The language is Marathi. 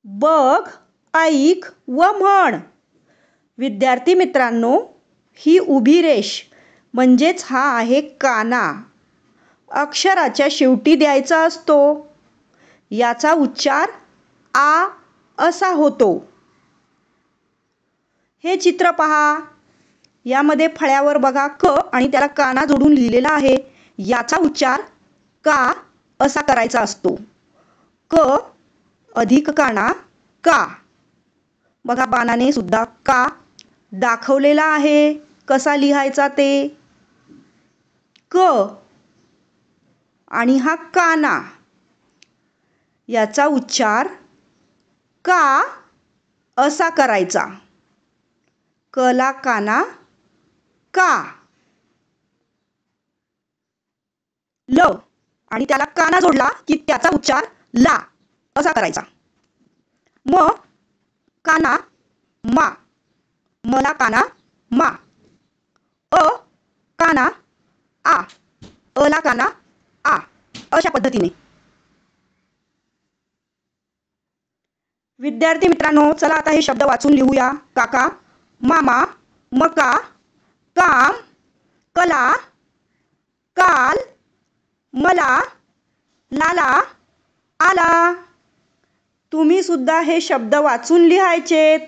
बघ, ऐक व म्हण. विद्यार्थी मित्रांनो, ही उभी रेष म्हणजेच हा आहे काना. अक्षराच्या शेवटी द्यायचा असतो. याचा उच्चार आ असा होतो. हे चित्र पहा. यामध्ये फळ्यावर बघा क आणि त्याला काना जोडून लिहिलेला आहे. याचा उच्चार का असा करायचा असतो. क अधिक काना का. बघा बाणाने सुद्धा का दाखवलेला आहे. कसा लिहायचा ते. क आणि हा काना याचा उच्चार का असा करायचा. क ला काना का. ल आणि त्याला काना जोडला की त्याचा उच्चार ला असा करायचा. म काना मा. मला काना मा. अ काना आ. अला काना आ. अशा पद्धतीने. विद्यार्थी मित्रांनो, चला आता हे शब्द वाचून लिहूया. काका, मामा, मका, काम, कला, काल, मला, लाला, आला. तुम्ही सुद्धा हे शब्द वाचून लिहायचेत.